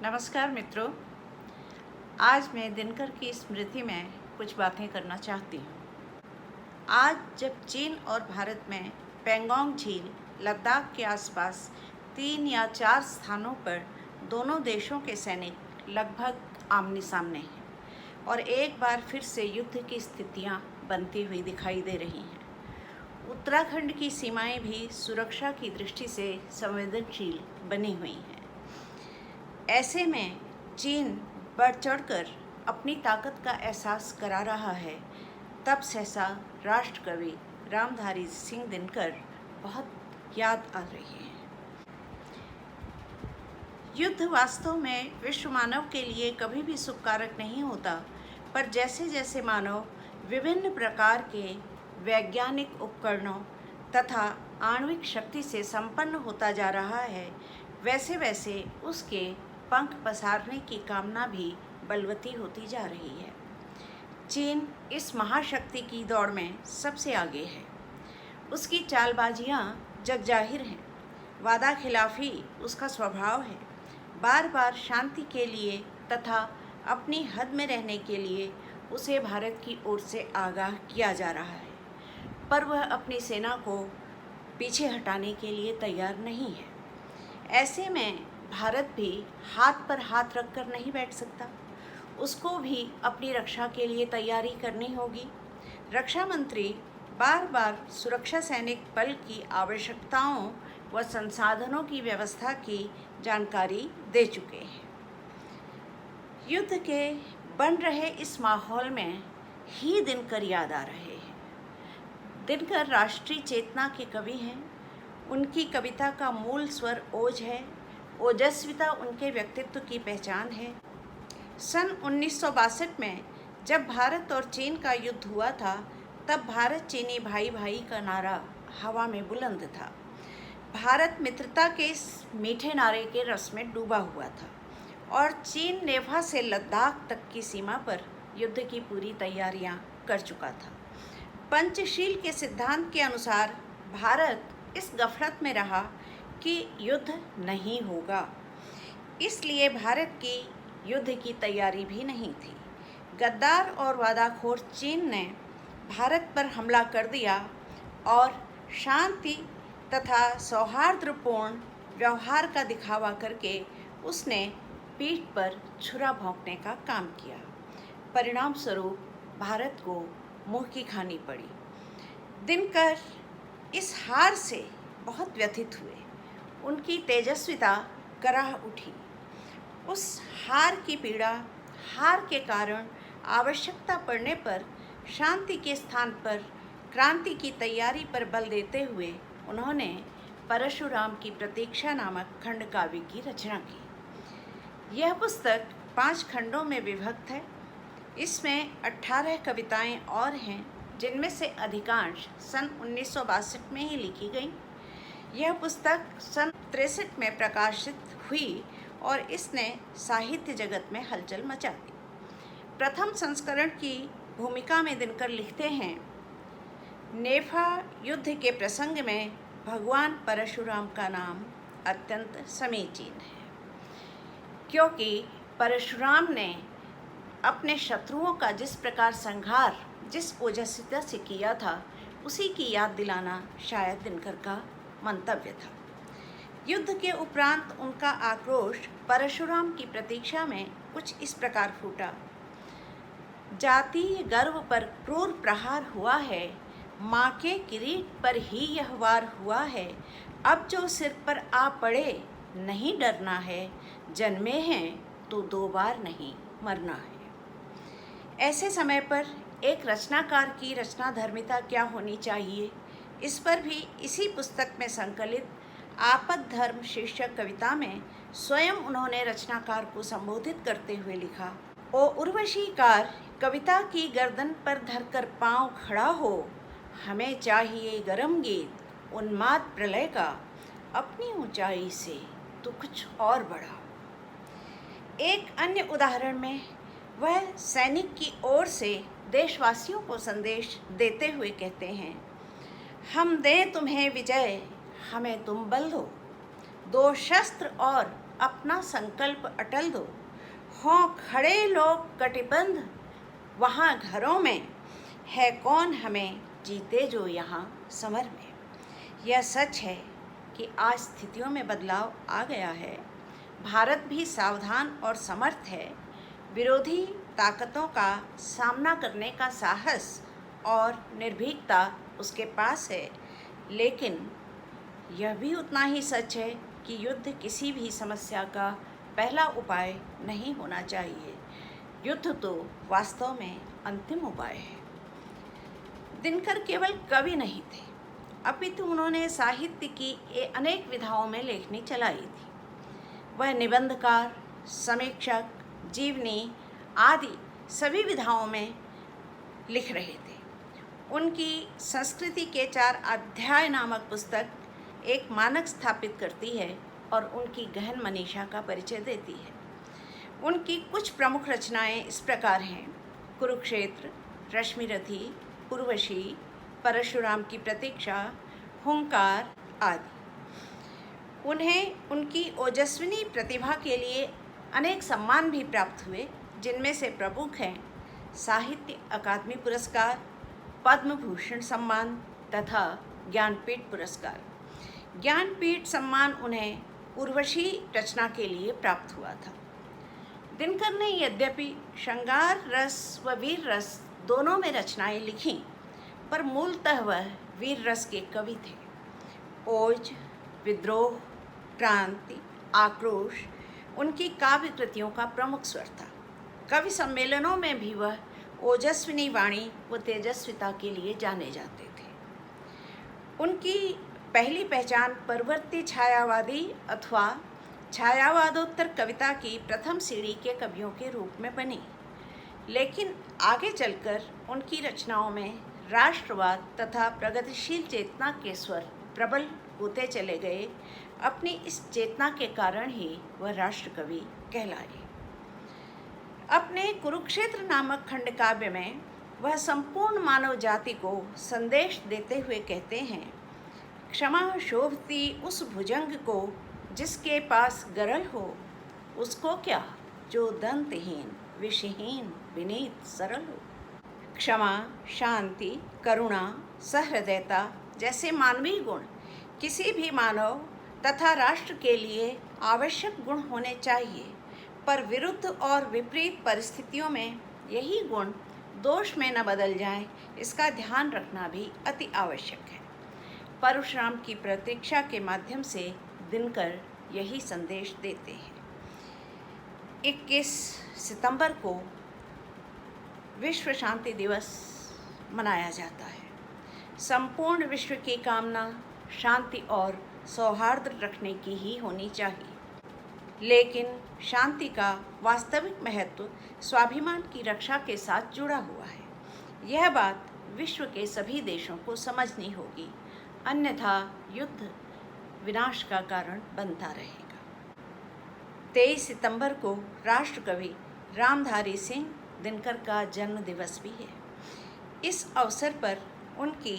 नमस्कार मित्रों, आज मैं दिनकर की स्मृति में कुछ बातें करना चाहती हूँ। आज जब चीन और भारत में पेंगोंग झील, लद्दाख के आसपास 3 या 4 स्थानों पर दोनों देशों के सैनिक लगभग आमने सामने हैं और एक बार फिर से युद्ध की स्थितियाँ बनती हुई दिखाई दे रही हैं। उत्तराखंड की सीमाएं भी सुरक्षा की दृष्टि से संवेदनशील बनी हुई हैं। ऐसे में चीन बढ़ चढ़कर अपनी ताकत का एहसास करा रहा है। तब सहसा राष्ट्रकवि रामधारी सिंह दिनकर बहुत याद आ रही है। युद्ध वास्तव में विश्व मानव के लिए कभी भी सुखकारक नहीं होता, पर जैसे जैसे मानव विभिन्न प्रकार के वैज्ञानिक उपकरणों तथा आणविक शक्ति से संपन्न होता जा रहा है, वैसे वैसे उसके पंख पसारने की कामना भी बलवती होती जा रही है। चीन इस महाशक्ति की दौड़ में सबसे आगे है। उसकी चालबाजियाँ जगजाहिर हैं। वादा खिलाफी उसका स्वभाव है। बार बार शांति के लिए तथा अपनी हद में रहने के लिए उसे भारत की ओर से आगाह किया जा रहा है, पर वह अपनी सेना को पीछे हटाने के लिए तैयार नहीं है। ऐसे में भारत भी हाथ पर हाथ रखकर नहीं बैठ सकता। उसको भी अपनी रक्षा के लिए तैयारी करनी होगी। रक्षा मंत्री बार बार सुरक्षा सैनिक बल की आवश्यकताओं व संसाधनों की व्यवस्था की जानकारी दे चुके हैं। युद्ध के बन रहे इस माहौल में ही दिनकर याद आ रहे हैं। दिनकर राष्ट्रीय चेतना के कवि हैं। उनकी कविता का मूल स्वर ओज है। ओजस्विता उनके व्यक्तित्व की पहचान है। सन 1962 में जब भारत और चीन का युद्ध हुआ था, तब भारत चीनी भाई भाई का नारा हवा में बुलंद था। भारत मित्रता के इस मीठे नारे के रस में डूबा हुआ था और चीन नेफा से लद्दाख तक की सीमा पर युद्ध की पूरी तैयारियां कर चुका था। पंचशील के सिद्धांत के अनुसार भारत इस गफलत में रहा कि युद्ध नहीं होगा, इसलिए भारत की युद्ध की तैयारी भी नहीं थी। गद्दार और वादाखोर चीन ने भारत पर हमला कर दिया और शांति तथा सौहार्दपूर्ण व्यवहार का दिखावा करके उसने पीठ पर छुरा भोंकने का काम किया। परिणाम स्वरूप भारत को मुंह की खानी पड़ी। दिनकर इस हार से बहुत व्यथित हुए। उनकी तेजस्विता कराह उठी। उस हार की पीड़ा, हार के कारण आवश्यकता पड़ने पर शांति के स्थान पर क्रांति की तैयारी पर बल देते हुए उन्होंने परशुराम की प्रतीक्षा नामक खंड काव्य की रचना की। यह पुस्तक 5 खंडों में विभक्त है। इसमें 18 कविताएं और हैं, जिनमें से अधिकांश सन 1962 में ही लिखी गई। यह पुस्तक सन 63 में प्रकाशित हुई और इसने साहित्य जगत में हलचल मचा दी। प्रथम संस्करण की भूमिका में दिनकर लिखते हैं, नेफा युद्ध के प्रसंग में भगवान परशुराम का नाम अत्यंत समीचीन है, क्योंकि परशुराम ने अपने शत्रुओं का जिस प्रकार संहार जिस ओजस्विता से किया था, उसी की याद दिलाना शायद दिनकर का मंतव्य था। युद्ध के उपरांत उनका आक्रोश परशुराम की प्रतीक्षा में कुछ इस प्रकार फूटा। जातीय गर्व पर क्रूर प्रहार हुआ है, माँ के किरीट पर ही यह वार हुआ है। अब जो सिर पर आ पड़े नहीं डरना है, जन्मे हैं तो 2 बार नहीं मरना है। ऐसे समय पर एक रचनाकार की रचनाधर्मिता क्या होनी चाहिए, इस पर भी इसी पुस्तक में संकलित आपद धर्म शीर्षक कविता में स्वयं उन्होंने रचनाकार को संबोधित करते हुए लिखा, ओ उर्वशीकार कविता की गर्दन पर धरकर पांव खड़ा हो, हमें चाहिए गरम गीत उन्माद प्रलय का, अपनी ऊंचाई से तो कुछ और बढ़ा। एक अन्य उदाहरण में वह सैनिक की ओर से देशवासियों को संदेश देते हुए कहते हैं, हम दें तुम्हें विजय, हमें तुम बल दो, दो शस्त्र और अपना संकल्प अटल दो। हों खड़े लोग कटिबंध वहाँ घरों में, है कौन हमें जीते जो यहाँ समर में। यह सच है कि आज स्थितियों में बदलाव आ गया है। भारत भी सावधान और समर्थ है। विरोधी ताकतों का सामना करने का साहस और निर्भीकता उसके पास है। लेकिन यह भी उतना ही सच है कि युद्ध किसी भी समस्या का पहला उपाय नहीं होना चाहिए। युद्ध तो वास्तव में अंतिम उपाय है। दिनकर केवल कवि नहीं थे, अपितु उन्होंने साहित्य की अनेक विधाओं में लेखनी चलाई थी। वह निबंधकार, समीक्षक, जीवनी आदि सभी विधाओं में लिख रहे थे। उनकी संस्कृति के 4 अध्याय नामक पुस्तक एक मानक स्थापित करती है और उनकी गहन मनीषा का परिचय देती है। उनकी कुछ प्रमुख रचनाएं इस प्रकार हैं: कुरुक्षेत्र, रश्मिरथी, उर्वशी, परशुराम की प्रतीक्षा, हुंकार आदि। उन्हें उनकी ओजस्विनी प्रतिभा के लिए अनेक सम्मान भी प्राप्त हुए, जिनमें से प्रमुख हैं साहित्य अकादमी पुरस्कार, पद्म भूषण सम्मान तथा ज्ञानपीठ पुरस्कार। ज्ञानपीठ सम्मान उन्हें उर्वशी रचना के लिए प्राप्त हुआ था। दिनकर ने यद्यपि श्रृंगार रस व वीर रस दोनों में रचनाएं लिखीं, पर मूलतः वह वीर रस के कवि थे। ओज, विद्रोह, क्रांति, आक्रोश उनकी काव्य कृतियों का प्रमुख स्वर था। कवि सम्मेलनों में भी वह ओजस्विनी वाणी व तेजस्विता के लिए जाने जाते थे। उनकी पहली पहचान परवर्ती छायावादी अथवा छायावादोत्तर कविता की प्रथम सीढ़ी के कवियों के रूप में बनी। लेकिन आगे चलकर उनकी रचनाओं में राष्ट्रवाद तथा प्रगतिशील चेतना के स्वर प्रबल होते चले गए। अपनी इस चेतना के कारण ही वह राष्ट्रकवि कहलाए। अपने कुरुक्षेत्र नामक खंड काव्य में वह संपूर्ण मानव जाति को संदेश देते हुए कहते हैं: क्षमा शोभती उस भुजंग को जिसके पास गरल हो, उसको क्या जो दंतहीन, विषहीन, विनीत, सरल हो। क्षमा, शांति, करुणा, सहृदयता जैसे मानवीय गुण किसी भी मानव तथा राष्ट्र के लिए आवश्यक गुण होने चाहिए, पर विरुद्ध और विपरीत परिस्थितियों में यही गुण दोष में न बदल जाएं, इसका ध्यान रखना भी अति आवश्यक है। परशुराम की प्रतीक्षा के माध्यम से दिनकर यही संदेश देते हैं। 21 सितंबर को विश्व शांति दिवस मनाया जाता है। संपूर्ण विश्व की कामना शांति और सौहार्द रखने की ही होनी चाहिए, लेकिन शांति का वास्तविक महत्व स्वाभिमान की रक्षा के साथ जुड़ा हुआ है। यह बात विश्व के सभी देशों को समझनी होगी, अन्यथा युद्ध विनाश का कारण बनता रहेगा। 23 सितंबर को राष्ट्रकवि रामधारी सिंह दिनकर का जन्म दिवस भी है। इस अवसर पर उनकी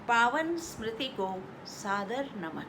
पावन स्मृति को सादर नमन।